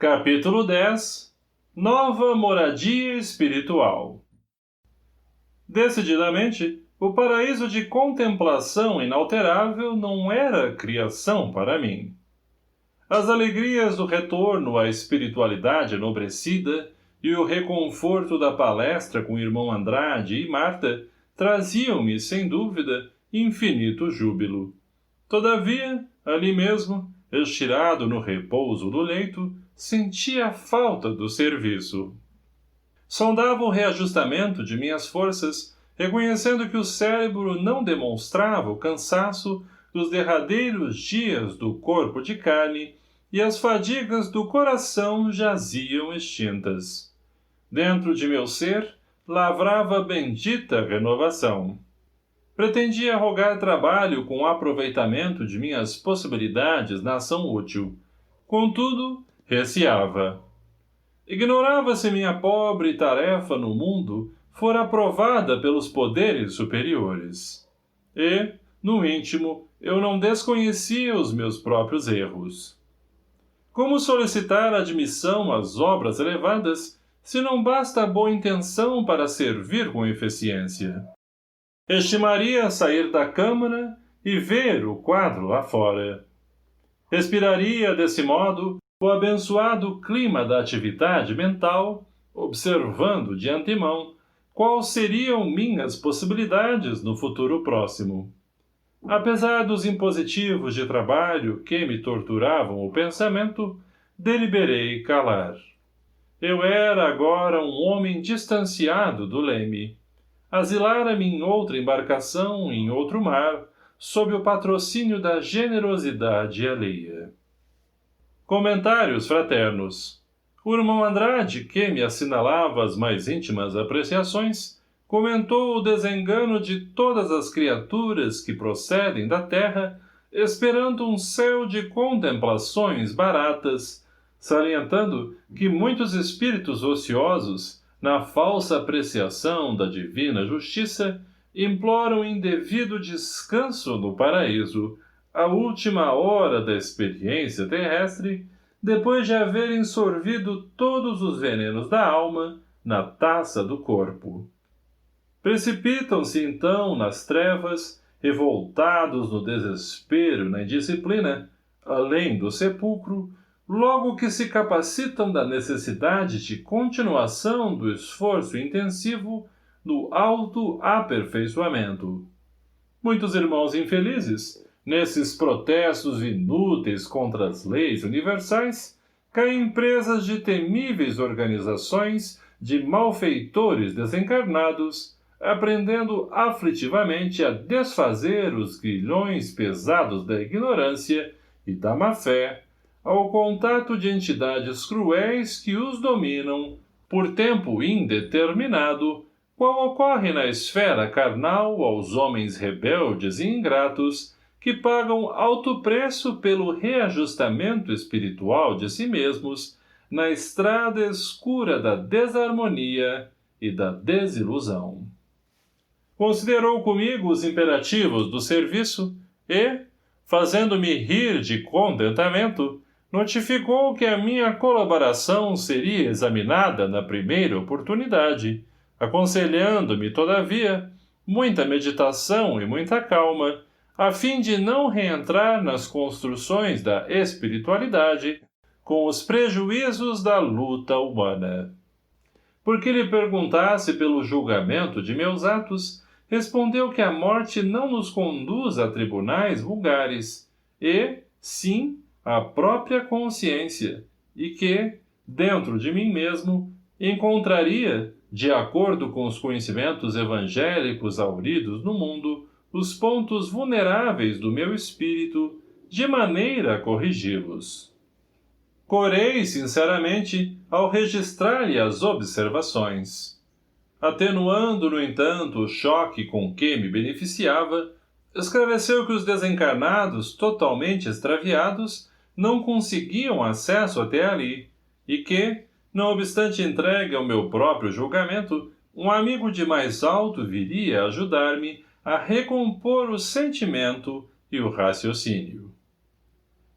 Capítulo 10. Nova moradia espiritual. Decididamente, o paraíso de contemplação inalterável não era criação para mim. As alegrias do retorno à espiritualidade enobrecida e o reconforto da palestra com o irmão Andrade e Marta traziam-me, sem dúvida, infinito júbilo. Todavia, ali mesmo, estirado no repouso do leito, sentia a falta do serviço. Sondava o reajustamento de minhas forças, reconhecendo que o cérebro não demonstrava o cansaço dos derradeiros dias do corpo de carne e as fadigas do coração jaziam extintas. Dentro de meu ser, lavrava a bendita renovação. Pretendia rogar trabalho com o aproveitamento de minhas possibilidades na ação útil. Contudo, receava. Ignorava se minha pobre tarefa no mundo fora aprovada pelos poderes superiores. E, no íntimo, eu não desconhecia os meus próprios erros. Como solicitar admissão às obras elevadas, se não basta a boa intenção para servir com eficiência? Estimaria sair da câmara e ver o quadro lá fora. Respiraria, desse modo, o abençoado clima da atividade mental, observando de antemão quais seriam minhas possibilidades no futuro próximo. Apesar dos impositivos de trabalho que me torturavam o pensamento, deliberei calar. Eu era agora um homem distanciado do leme. Asilara-me em outra embarcação, em outro mar, sob o patrocínio da generosidade alheia. Comentários fraternos. O irmão Andrade, que me assinalava as mais íntimas apreciações, comentou o desengano de todas as criaturas que procedem da terra, esperando um céu de contemplações baratas, salientando que muitos espíritos ociosos, na falsa apreciação da divina justiça, imploram indevido descanso no paraíso, a última hora da experiência terrestre, depois de haverem sorvido todos os venenos da alma na taça do corpo. Precipitam-se então nas trevas, revoltados no desespero e na indisciplina, além do sepulcro, logo que se capacitam da necessidade de continuação do esforço intensivo no autoaperfeiçoamento. Muitos irmãos infelizes, nesses protestos inúteis contra as leis universais, caem presas de temíveis organizações de malfeitores desencarnados, aprendendo aflitivamente a desfazer os grilhões pesados da ignorância e da má-fé, ao contato de entidades cruéis que os dominam, por tempo indeterminado, qual ocorre na esfera carnal aos homens rebeldes e ingratos, que pagam alto preço pelo reajustamento espiritual de si mesmos na estrada escura da desarmonia e da desilusão. Considerou comigo os imperativos do serviço e, fazendo-me rir de contentamento, notificou que a minha colaboração seria examinada na primeira oportunidade, aconselhando-me, todavia, muita meditação e muita calma, a fim de não reentrar nas construções da espiritualidade com os prejuízos da luta humana. Porque lhe perguntasse pelo julgamento de meus atos, respondeu que a morte não nos conduz a tribunais vulgares e, sim, à própria consciência, e que, dentro de mim mesmo, encontraria, de acordo com os conhecimentos evangélicos auridos no mundo, os pontos vulneráveis do meu espírito, de maneira a corrigi-los. Corei, sinceramente, ao registrar-lhe as observações. Atenuando, no entanto, o choque com que me beneficiava, esclareceu que os desencarnados totalmente extraviados não conseguiam acesso até ali, e que, não obstante entregue ao meu próprio julgamento, um amigo de mais alto viria ajudar-me a recompor o sentimento e o raciocínio.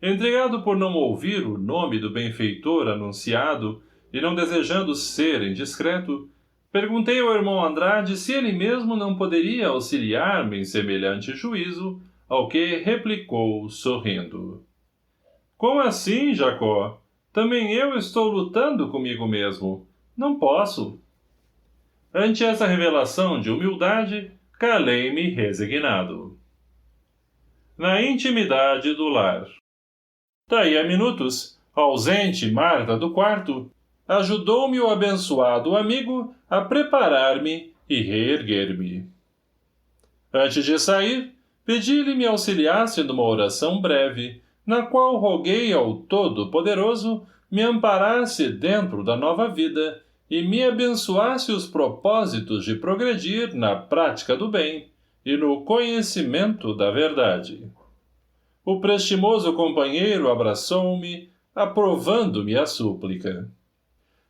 Intrigado por não ouvir o nome do benfeitor anunciado e não desejando ser indiscreto, perguntei ao irmão Andrade se ele mesmo não poderia auxiliar-me em semelhante juízo, ao que replicou, sorrindo. Como assim, Jacó? Também eu estou lutando comigo mesmo. Não posso. Ante essa revelação de humildade, calei-me resignado. Na intimidade do lar. Daí a minutos, ausente Marta do quarto, ajudou-me o abençoado amigo a preparar-me e reerguer-me. Antes de sair, pedi-lhe me auxiliasse numa oração breve, na qual roguei ao Todo-Poderoso me amparasse dentro da nova vida e me abençoasse os propósitos de progredir na prática do bem e no conhecimento da verdade. O prestimoso companheiro abraçou-me, aprovando-me a súplica.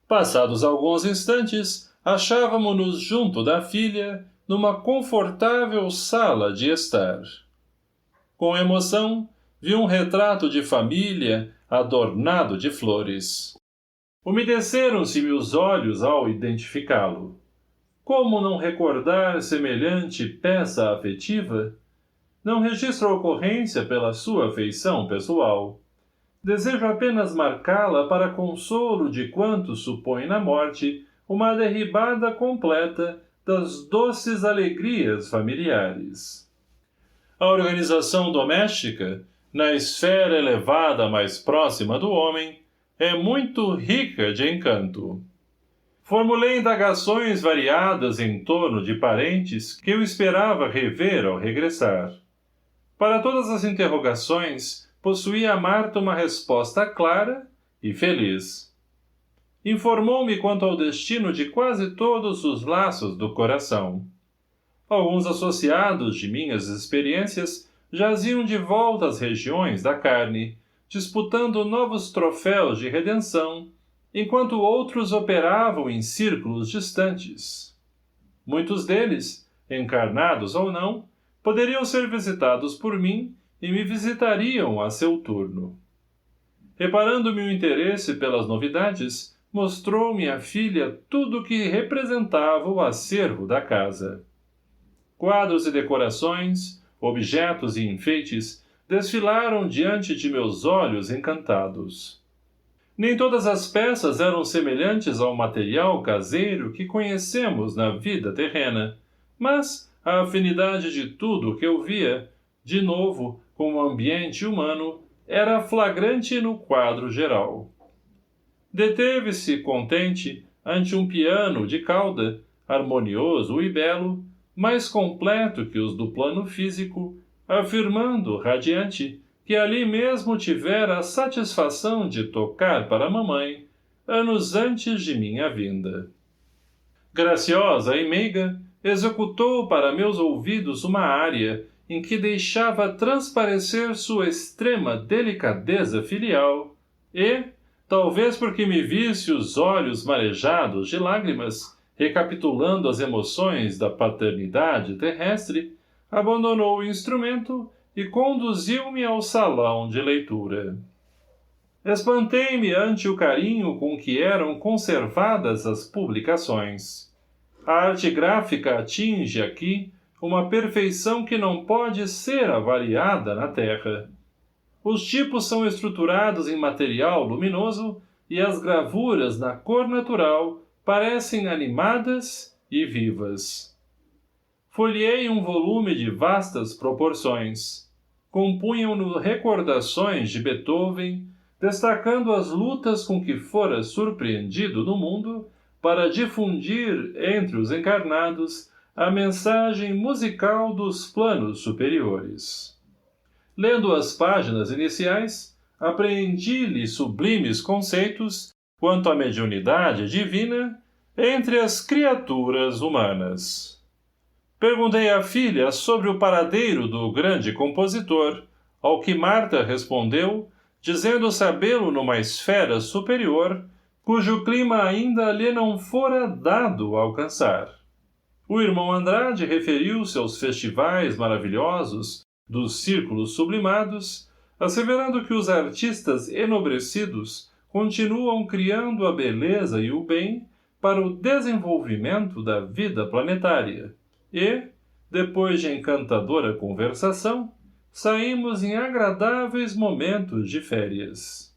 Passados alguns instantes, achávamo-nos junto da filha, numa confortável sala de estar. Com emoção, vi um retrato de família adornado de flores. Umedeceram-se-me os olhos ao identificá-lo. Como não recordar semelhante peça afetiva? Não registro a ocorrência pela sua afeição pessoal. Desejo apenas marcá-la para consolo de quanto supõe na morte uma derribada completa das doces alegrias familiares. A organização doméstica, na esfera elevada mais próxima do homem, é muito rica de encanto. Formulei indagações variadas em torno de parentes que eu esperava rever ao regressar. Para todas as interrogações, possuía a Marta uma resposta clara e feliz. Informou-me quanto ao destino de quase todos os laços do coração. Alguns associados de minhas experiências jaziam de volta às regiões da carne, disputando novos troféus de redenção, enquanto outros operavam em círculos distantes. Muitos deles, encarnados ou não, poderiam ser visitados por mim e me visitariam a seu turno. Reparando-me o interesse pelas novidades, mostrou-me a filha tudo o que representava o acervo da casa. Quadros e decorações, objetos e enfeites desfilaram diante de meus olhos encantados. Nem todas as peças eram semelhantes ao material caseiro que conhecemos na vida terrena, mas a afinidade de tudo o que eu via, de novo, com o ambiente humano, era flagrante no quadro geral. Deteve-se, contente, ante um piano de cauda, harmonioso e belo, mais completo que os do plano físico, afirmando, radiante, que ali mesmo tivera a satisfação de tocar para a mamãe, anos antes de minha vinda. Graciosa e meiga, executou para meus ouvidos uma área em que deixava transparecer sua extrema delicadeza filial e, talvez porque me visse os olhos marejados de lágrimas, recapitulando as emoções da paternidade terrestre, abandonou o instrumento e conduziu-me ao salão de leitura. Espantei-me ante o carinho com que eram conservadas as publicações. A arte gráfica atinge aqui uma perfeição que não pode ser avaliada na Terra. Os tipos são estruturados em material luminoso e as gravuras na cor natural parecem animadas e vivas. Folheei um volume de vastas proporções. Compunham-no recordações de Beethoven, destacando as lutas com que fora surpreendido no mundo para difundir entre os encarnados a mensagem musical dos planos superiores. Lendo as páginas iniciais, apreendi-lhe sublimes conceitos quanto à mediunidade divina entre as criaturas humanas. Perguntei à filha sobre o paradeiro do grande compositor, ao que Marta respondeu, dizendo sabê-lo numa esfera superior, cujo clima ainda lhe não fora dado alcançar. O irmão Andrade referiu-se aos festivais maravilhosos dos círculos sublimados, asseverando que os artistas enobrecidos continuam criando a beleza e o bem para o desenvolvimento da vida planetária e, depois de encantadora conversação, saímos em agradáveis momentos de férias.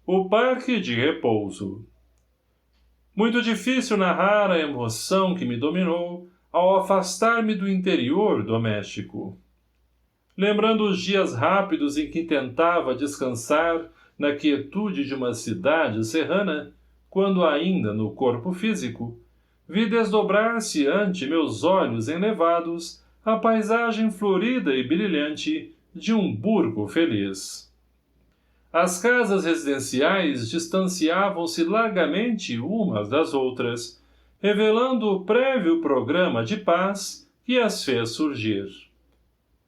O Parque de Repouso. Muito difícil narrar a emoção que me dominou ao afastar-me do interior doméstico. Lembrando os dias rápidos em que tentava descansar na quietude de uma cidade serrana, quando ainda no corpo físico, vi desdobrar-se ante meus olhos enlevados a paisagem florida e brilhante de um burgo feliz. As casas residenciais distanciavam-se largamente umas das outras, revelando o prévio programa de paz que as fez surgir.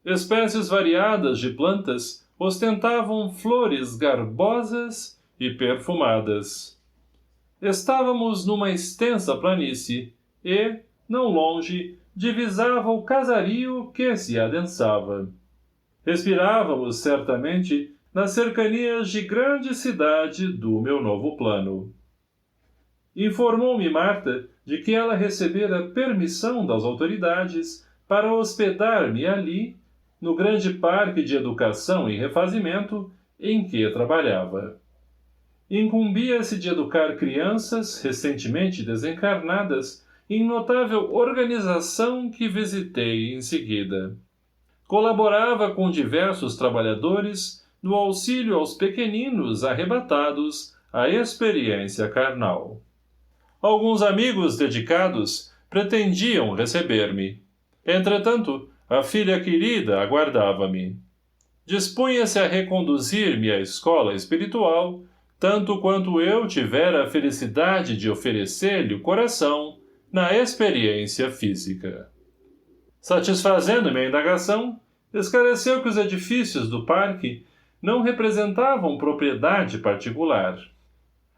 Espécies variadas de plantas ostentavam flores garbosas e perfumadas. Estávamos numa extensa planície e, não longe, divisava o casario que se adensava. Respirávamos, certamente, nas cercanias de grande cidade do meu novo plano. Informou-me Marta de que ela recebera permissão das autoridades para hospedar-me ali, no grande parque de educação e refazimento em que trabalhava. Incumbia-se de educar crianças recentemente desencarnadas em notável organização que visitei em seguida. Colaborava com diversos trabalhadores no auxílio aos pequeninos arrebatados à experiência carnal. Alguns amigos dedicados pretendiam receber-me. Entretanto, a filha querida aguardava-me. Dispunha-se a reconduzir-me à escola espiritual, tanto quanto eu tivera a felicidade de oferecer-lhe o coração na experiência física. Satisfazendo-me a indagação, esclareceu que os edifícios do parque não representavam propriedade particular.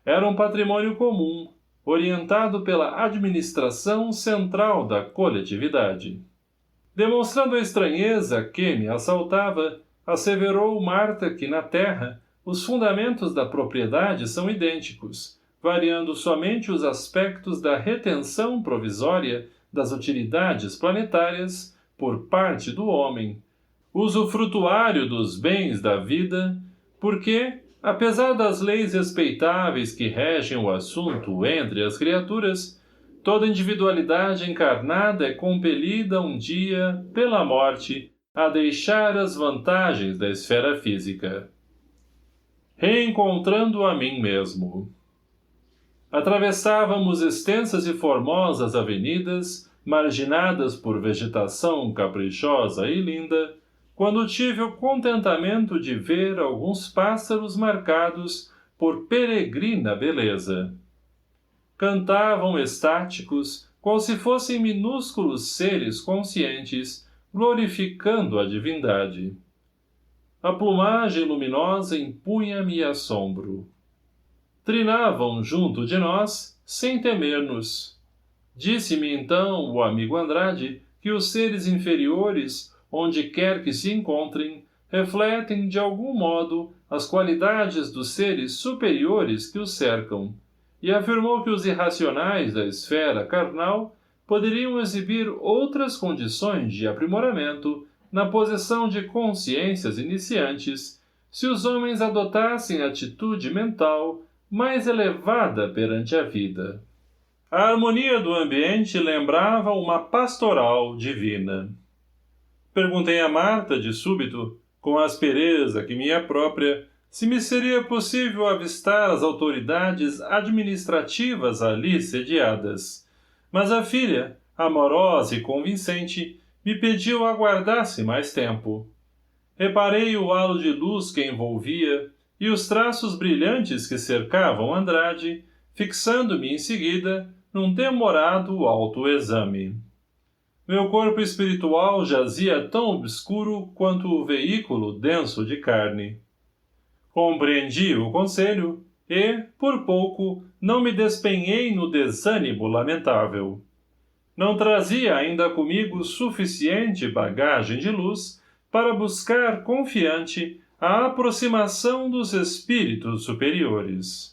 Era um patrimônio comum, orientado pela administração central da coletividade. Demonstrando a estranheza que me assaltava, asseverou Marta que na Terra os fundamentos da propriedade são idênticos, variando somente os aspectos da retenção provisória das utilidades planetárias por parte do homem, usufrutuário dos bens da vida, porque, apesar das leis respeitáveis que regem o assunto entre as criaturas, toda individualidade encarnada é compelida um dia, pela morte, a deixar as vantagens da esfera física. Reencontrando a mim mesmo. Atravessávamos extensas e formosas avenidas, marginadas por vegetação caprichosa e linda, quando tive o contentamento de ver alguns pássaros marcados por peregrina beleza. Cantavam estáticos, qual se fossem minúsculos seres conscientes, glorificando a divindade. A plumagem luminosa impunha-me assombro. Trinavam junto de nós, sem temer-nos. Disse-me então o amigo Andrade que os seres inferiores, onde quer que se encontrem, refletem de algum modo as qualidades dos seres superiores que os cercam, e afirmou que os irracionais da esfera carnal poderiam exibir outras condições de aprimoramento na posição de consciências iniciantes se os homens adotassem atitude mental mais elevada perante a vida. A harmonia do ambiente lembrava uma pastoral divina. Perguntei a Marta, de súbito, com a aspereza que me é própria, se me seria possível avistar as autoridades administrativas ali sediadas. Mas a filha, amorosa e convincente, me pediu aguardasse mais tempo. Reparei o halo de luz que envolvia e os traços brilhantes que cercavam Andrade, fixando-me em seguida num demorado autoexame. Meu corpo espiritual jazia tão obscuro quanto o veículo denso de carne. Compreendi o conselho e, por pouco, não me despenhei no desânimo lamentável. Não trazia ainda comigo suficiente bagagem de luz para buscar confiante a aproximação dos espíritos superiores.